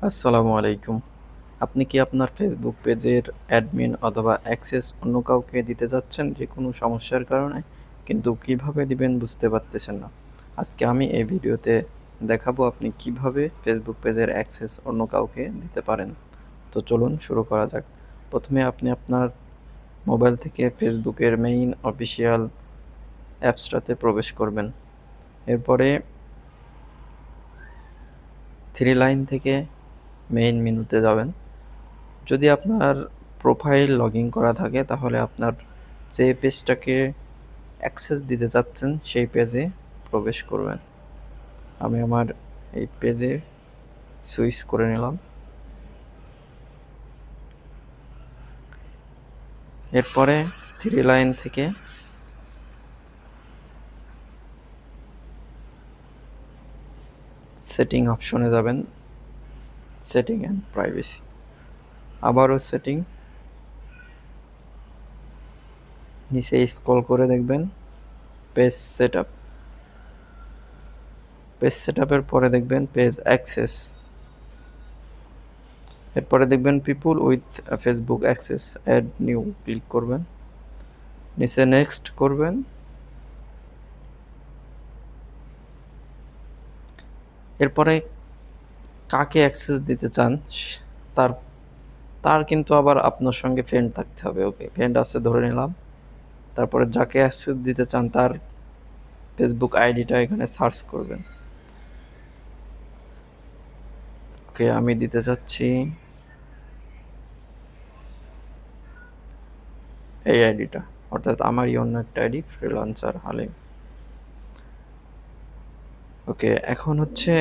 আসসালামু আলাইকুম। আপনি কি আপনার ফেসবুক পেজের অ্যাডমিন অথবা অ্যাক্সেস অন্য কাউকে দিতে যাচ্ছেন যেকোনো সমস্যার কারণে, কিন্তু কিভাবে দিবেন বুঝতে পারতেছেন না? আজকে আমি এই ভিডিওতে দেখাবো আপনি কিভাবে ফেসবুক পেজের অ্যাক্সেস অন্য কাউকে দিতে পারেন। তো চলুন শুরু করা যাক। প্রথমে আপনি আপনার মোবাইল থেকে ফেসবুকের মেইন অফিসিয়াল অ্যাপসটাতে প্রবেশ করবেন। এরপরে 3 লাইন থেকে মেইন মেনুতে যাবেন। যদি আপনার প্রোফাইল লগইন করা থাকে তাহলে আপনার যে পেজটাকে অ্যাক্সেস দিতে চাচ্ছেন সেই পেজে প্রবেশ করবেন। আমি আমার এই পেজে সুইচ করে নিলাম। এরপরে 3 লাইন থেকে সেটিং অপশনে যাবেন, সেটিং অ্যান্ড প্রাইভেসি। আবারও সেটিং, নিচে স্ক্রল করে দেখবেন পেজ সেটআপ। পেজ সেটআপের পরে দেখবেন পেজ অ্যাক্সেস। এরপরে দেখবেন people with Facebook access, add new click করবেন, নিচে নেক্সট করবেন। এরপরে কাকে অ্যাক্সেস দিতে চান তার তার কিন্তু আবার আপনার সঙ্গে ফ্রেন্ড থাকতে হবে। ওকে, ফ্রেন্ড আছে ধরে নিলাম। তারপরে যাকে অ্যাক্সেস দিতে চান তার ফেসবুক আইডিটা এখানে সার্চ করবেন। ওকে, আমি দিতে চাচ্ছি এই আইডিটা, অর্থাৎ আমারই অন্য একটা আইডি, ফ্রিল্যান্সার হালিম। ওকে, এখন হচ্ছে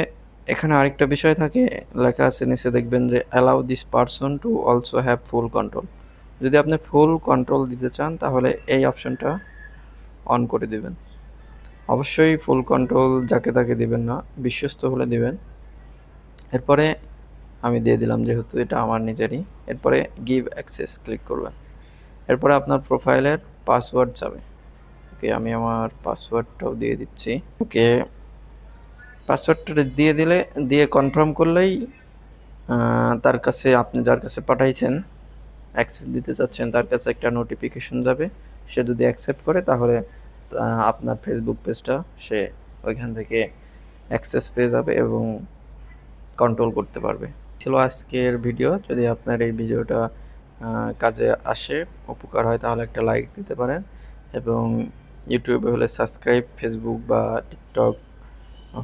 এখানে আরেকটা বিষয় থাকে, লেখা আছে নিচে দেখবেন যে allow this person to also have full control. যদি আপনি ফুল কন্ট্রোল দিতে চান তাহলে এই অপশনটা অন করে দিবেন। অবশ্যই ফুল কন্ট্রোল যাকে তাকে দিবেন না, বিশ্বস্ত হলে দিবেন। এরপরে আমি দিয়ে দিলাম যেহেতু এটা আমার নিজেরই। এরপরে গিভ অ্যাক্সেস ক্লিক করবেন। এরপরে আপনার প্রোফাইলের পাসওয়ার্ড চাবে। ওকে, আমি আমার পাসওয়ার্ডটাও দিয়ে দিচ্ছি। ওকে, পাসওয়ার্ডটা দিয়ে কনফার্ম করলেই তার কাছে, আপনি যার কাছে পাঠাইছেন, অ্যাক্সেস দিতে চাচ্ছেন, তার কাছে একটা নোটিফিকেশন যাবে। সে যদি অ্যাকসেপ্ট করে তাহলে আপনার ফেসবুক পেজটা সে ওইখান থেকে অ্যাক্সেস পেয়ে যাবে এবং কন্ট্রোল করতে পারবে। ছিল আজকের ভিডিও। যদি আপনার এই ভিডিওটা কাজে আসে, উপকার হয়, তাহলে একটা লাইক দিতে পারেন এবং ইউটিউবে হলে সাবস্ক্রাইব, ফেসবুক বা টিকটক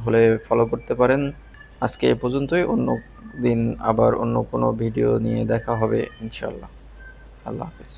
হলে ফলো করতে পারেন। আজকে এ পর্যন্তই। অন্য দিন আবার অন্য কোনো ভিডিও নিয়ে দেখা হবে ইনশাল্লাহ। আল্লাহ হাফেজ।